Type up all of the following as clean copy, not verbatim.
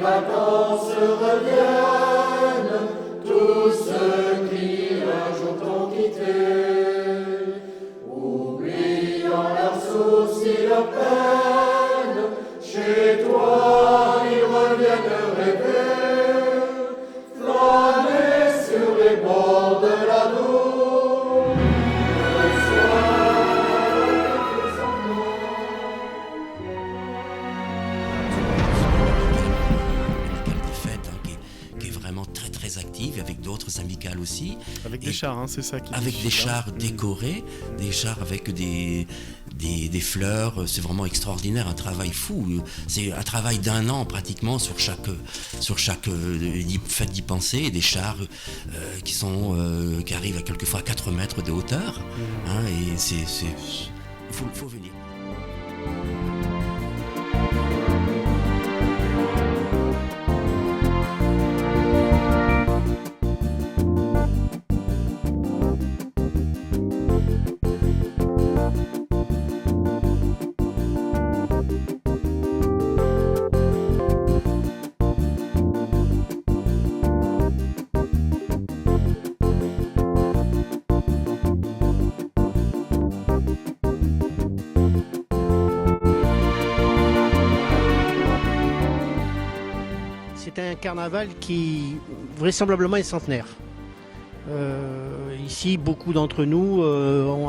vacances reviennent, tous ceux qui un jour t'ont quitté, oubliant leurs soucis, leurs peines, chez toi ils reviennent rêver, flâner sur les bords de la Dour, le soir de son nom. Qui est vraiment très très active, avec d'autres amicales aussi. Avec des chars, hein, c'est ça qui avec des chars décorés, des chars avec des fleurs, c'est vraiment extraordinaire, un travail fou. C'est un travail d'1 an pratiquement sur chaque fête d'y penser, et des chars qui arrivent à quelquefois à 4 mètres de hauteur, hein, et faut venir. C'est un carnaval qui vraisemblablement est centenaire. Ici, beaucoup d'entre nous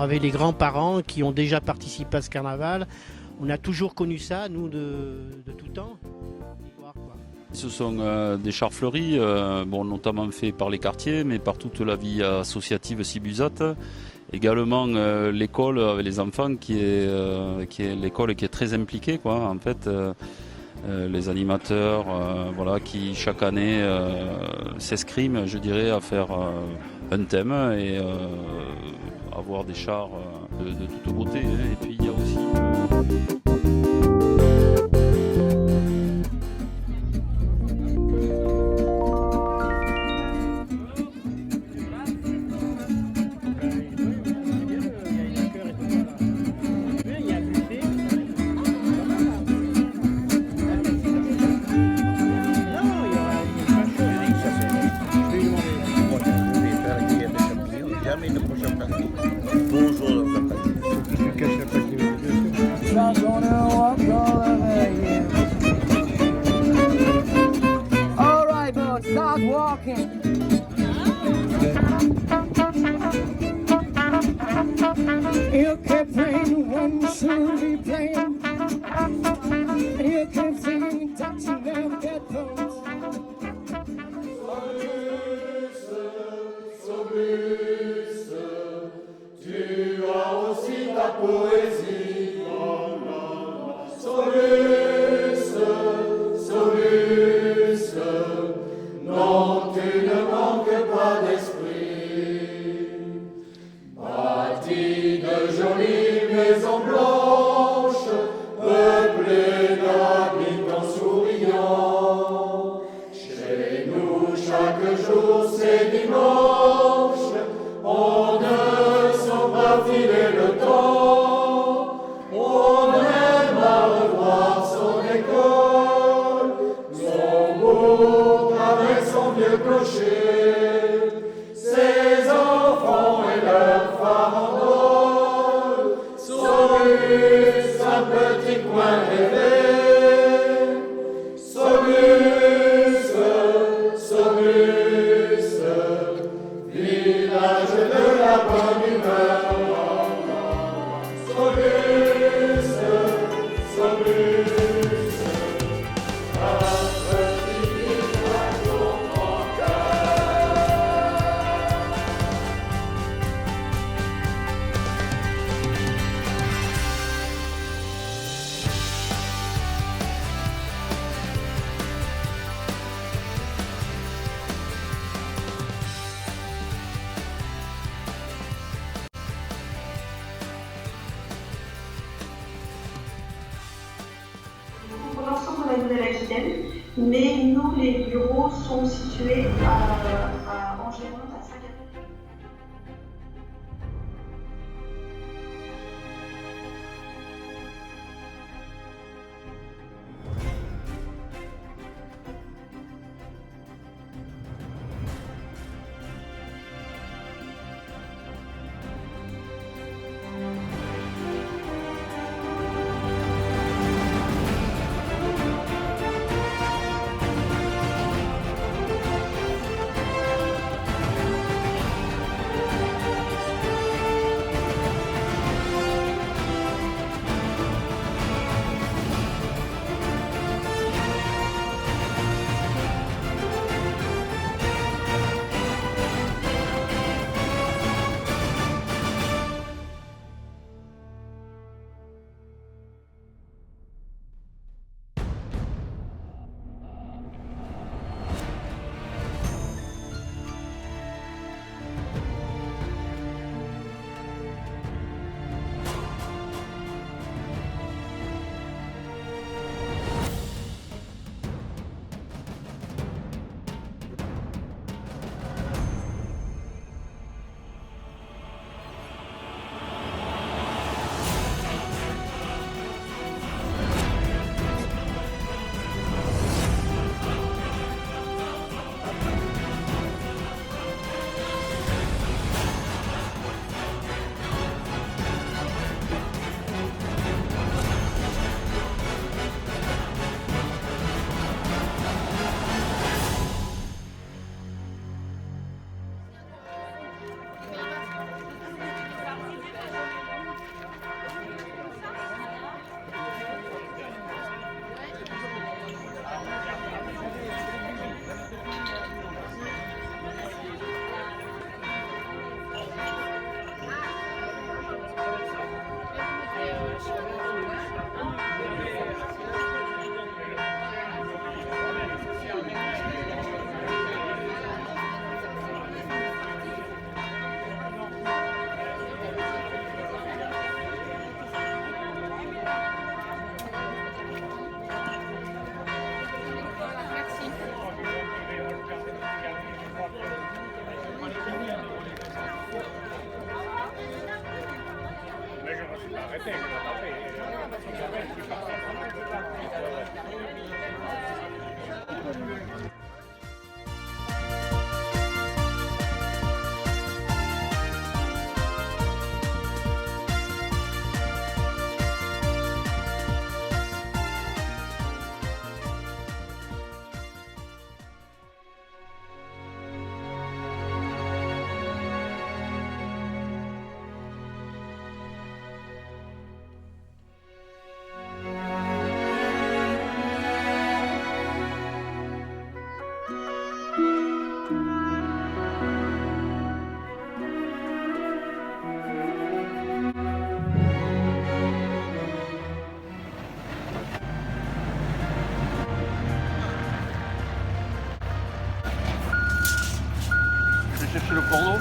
avaient les grands-parents qui ont déjà participé à ce carnaval. On a toujours connu ça, nous, de tout temps. Ce sont des chars fleuris, notamment faits par les quartiers, mais par toute la vie associative Sibusate. Également l'école avec les enfants qui est l'école qui est très impliquée, quoi. En fait, les animateurs qui chaque année s'escriment, je dirais, à faire un thème et avoir des chars de toute beauté, hein. Et puis il y a aussi You kept playing one should be playing. You kept singing that you never get bored. Solus, tu as aussi ta poésie. Solus, Solus, non, tu ne manques pas d'esprit. Bâti de jolies maisons blanches, peuplées d'habitants souriants. Chez nous, chaque jour, c'est dimanche, on ne sent pas filer le temps. On aime à revoir son école, son bourg avec son vieux clocher, ses enfants et leurs farandoles. Solus, un petit coin rêvé. Solus, Solus, village de la bonne humeur. Solus, Solus, un petit village au grand cœur. Pour l'ensemble de la Nouvelle-Aquitaine, mais nous, les bureaux sont situés en Gironde, à Saint-Quentin. Je vais chercher le cordeau.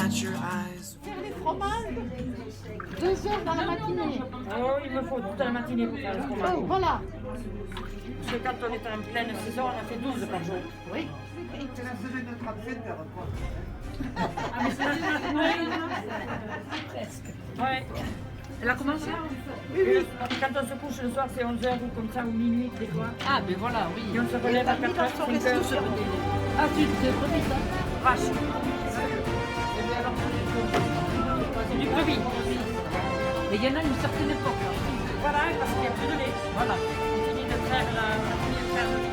at your eyes. Les fromages, 2 heures dans la matinée. Oh, il me faut toute la matinée pour faire le fromage. Oh, voilà. Parce que quand on est en pleine saison, on a fait 12 par jour. Oui. C'est la semaine de 37 heures. Presque. Ouais. Elle a commencé? Oui, oui. Quand on se couche le soir, c'est 11h ou comme ça, ou minuit, des fois. Ah, ben voilà, oui. Et on se relève à 4h, 5h. Ah, tu te brebis, ça? Vache. C'est du brebis. Mais il y en a une certaine époque. Voilà, parce qu'il n'y a plus de lait. Voilà. On finit de faire la première ferme de tout.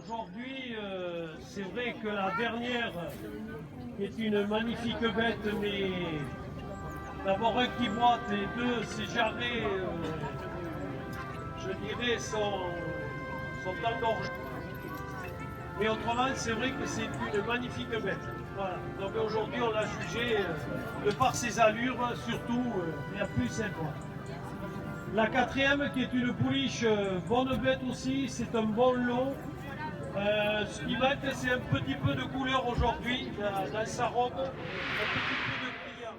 Aujourd'hui, c'est vrai que la dernière est une magnifique bête, mais d'abord un qui boite et deux, ses jarrets, je dirais, sont engorgés. Mais autrement, c'est vrai que c'est une magnifique bête. Voilà. Donc aujourd'hui, on l'a jugé de par ses allures, surtout, et à plus sympa. La quatrième, qui est une pouliche, bonne bête aussi, c'est un bon lot. Ce qui manque, c'est un petit peu de couleur aujourd'hui dans sa robe, un petit peu de brillance.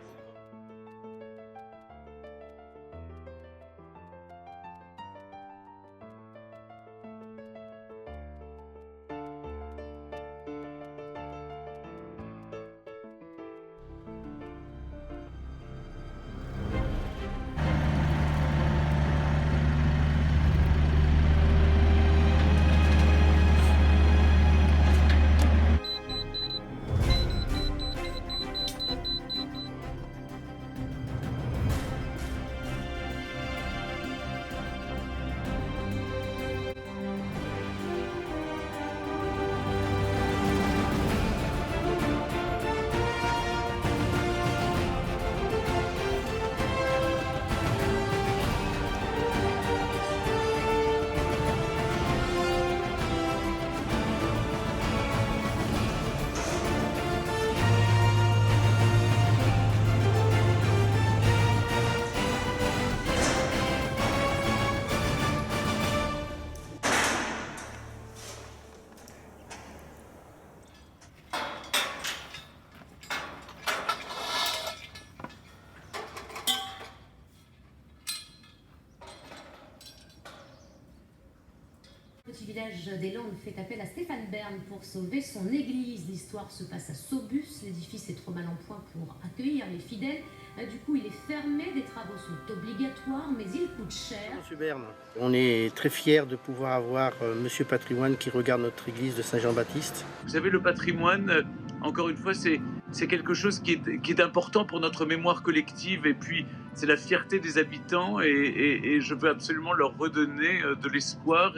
Le petit village des Landes fait appel à Stéphane Bern pour sauver son église. L'histoire se passe à Saubus. L'édifice est trop mal en point pour accueillir les fidèles. Du coup, il est fermé. Des travaux sont obligatoires, mais il coûte cher. Monsieur Bern, on est très fiers de pouvoir avoir Monsieur Patrimoine qui regarde notre église de Saint-Jean-Baptiste. Vous savez, le patrimoine, encore une fois, c'est quelque chose qui est important pour notre mémoire collective, et puis c'est la fierté des habitants, et je veux absolument leur redonner de l'espoir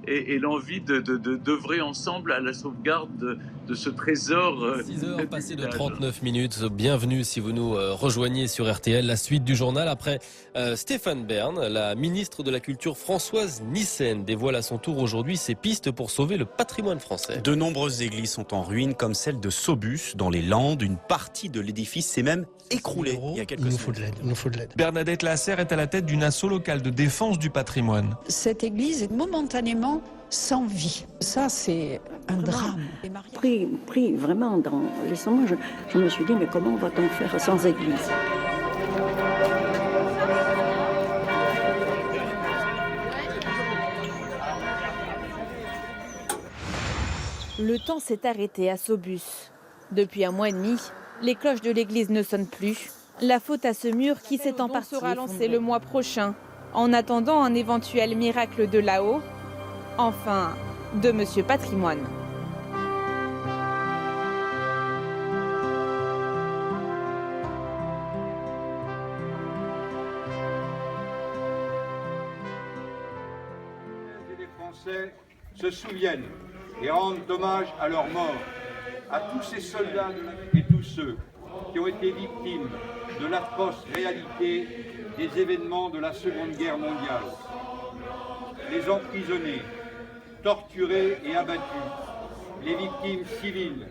et l'envie d'œuvrer ensemble à la sauvegarde de ce trésor. 6 heures passées de 39 minutes. Bienvenue si vous nous rejoignez sur RTL. La suite du journal après Stéphane Bern, la ministre de la Culture Françoise Nyssen dévoile à son tour aujourd'hui ses pistes pour sauver le patrimoine français. De nombreuses églises sont en ruine, comme celle de Saubus dans les Landes. Une partie de l'édifice s'est même écroulée il y a quelques semaines. Il nous faut de l'aide. Bernadette Lasserre est à la tête d'une asso locale de défense du patrimoine. Cette église est momentanément enfants sans vie. Ça, c'est un drame. Pris vraiment dans les songes, je me suis dit, mais comment va-t-on faire sans église? Le temps s'est arrêté à Saubus. Depuis un mois et demi, les cloches de l'église ne sonnent plus. La faute à ce mur qui s'est en partie sera lancé le mois prochain, en attendant un éventuel miracle de là-haut, enfin, de Monsieur Patrimoine. Les Français se souviennent et rendent hommage à leur mort, à tous ces soldats et tous ceux qui ont été victimes de l'atroce réalité des événements de la Seconde Guerre mondiale. Les emprisonnés, torturés et abattus, les victimes civiles.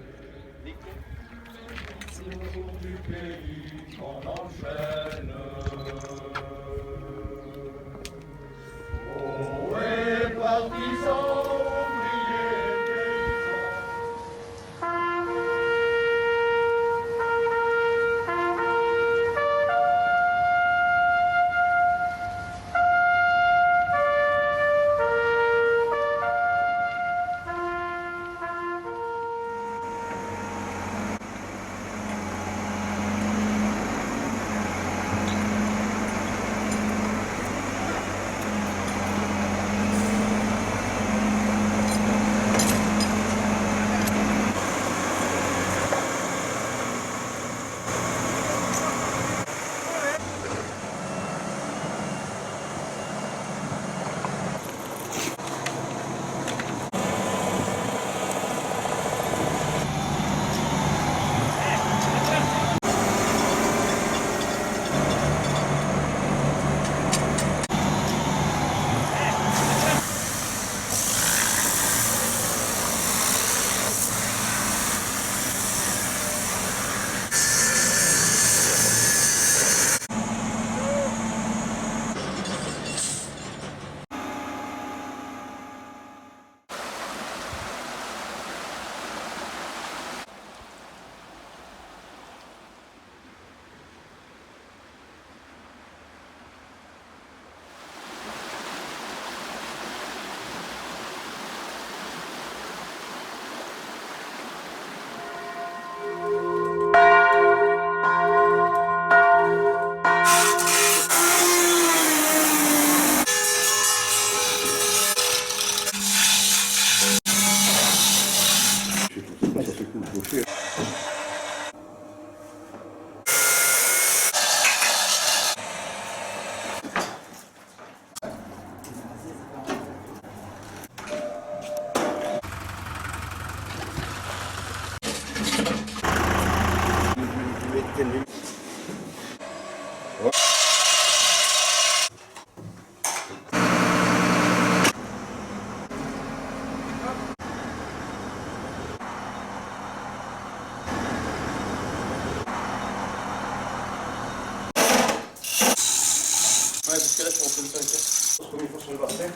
parce que là, je suis en train de 5 première fois sur le parfait.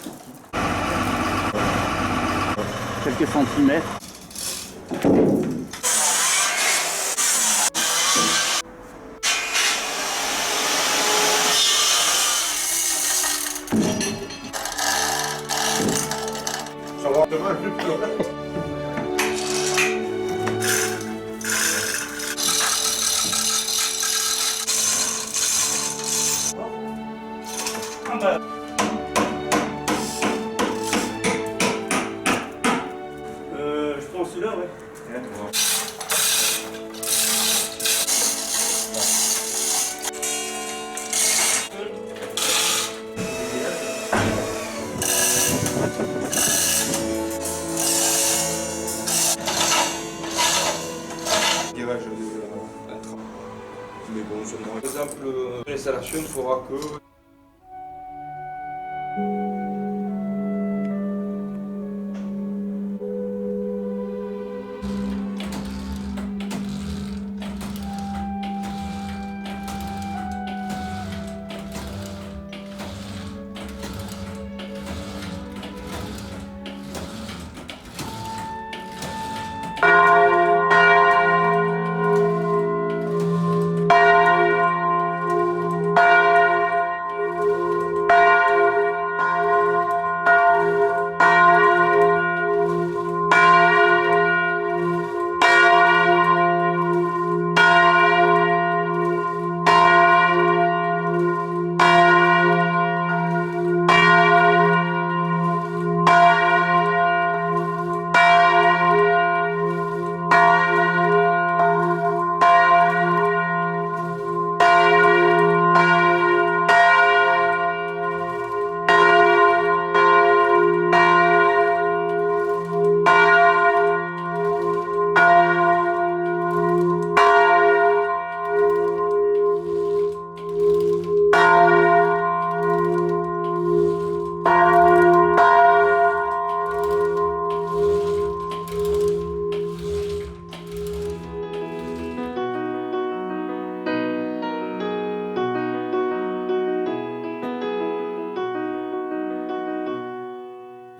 Quelques centimètres. Ça va demain plus plus. Je prends celui-là, ouais. Garage d'un train. Mais bon, seulement. Par exemple, l'installation fera que.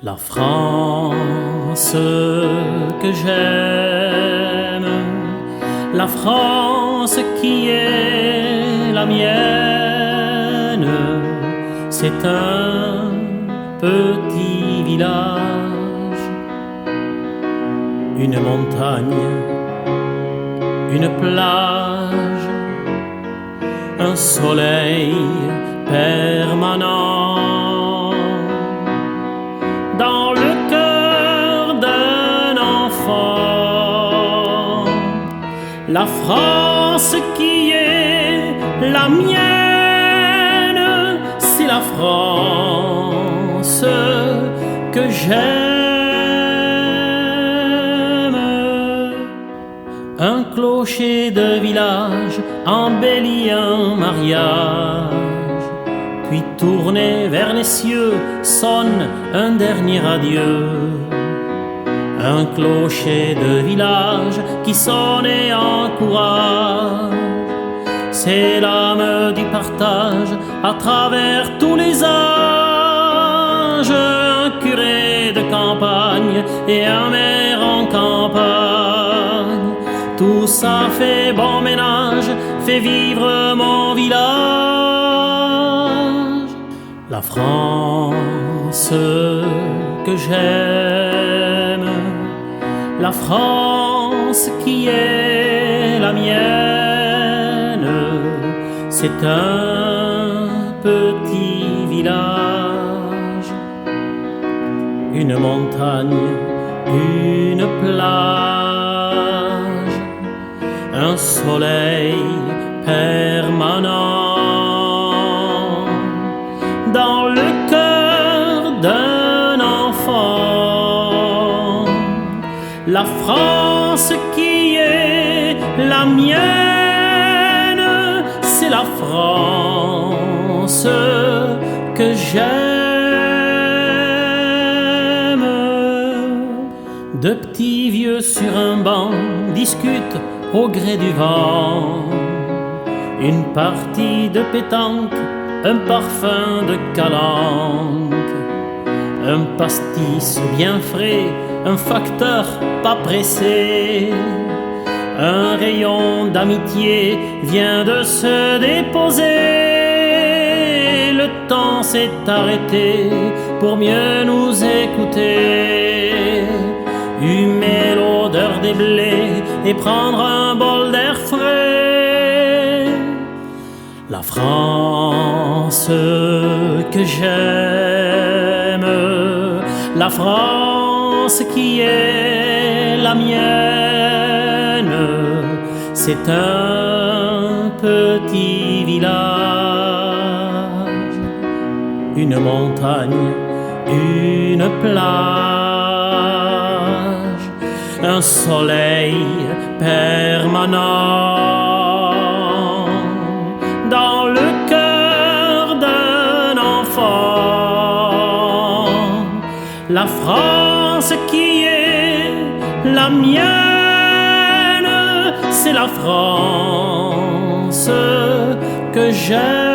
La France que j'aime, la France qui est la mienne, c'est un petit village, une montagne, une plage, un soleil permanent dans le cœur d'un enfant. La France qui est la mienne, c'est la France que j'aime. Un clocher de village embellit un mariage, puis tourné vers les cieux sonne un dernier adieu. Un clocher de village qui sonne et encourage, c'est l'âme du partage à travers tous les âges. Un curé de campagne et un maire en campagne, tout ça fait bon ménage, fait vivre mon village. La France que j'aime, la France qui est la mienne, c'est un petit village, une montagne, une plage, un soleil permanent dans le cœur d'un enfant. La France qui est la mienne, c'est la France que j'aime. De petits vieux sur un banc discutent au gré du vent, une partie de pétanque, un parfum de calanque, un pastis bien frais, un facteur pas pressé, un rayon d'amitié vient de se déposer. Le temps s'est arrêté pour mieux nous écouter, humer l'odeur des blés et prendre un bol d'air frais. La France que j'aime, la France qui est la mienne, c'est un petit village, une montagne, une plage, un soleil permanent dans le cœur d'un enfant. La France qui est la mienne, c'est la France que j'aime.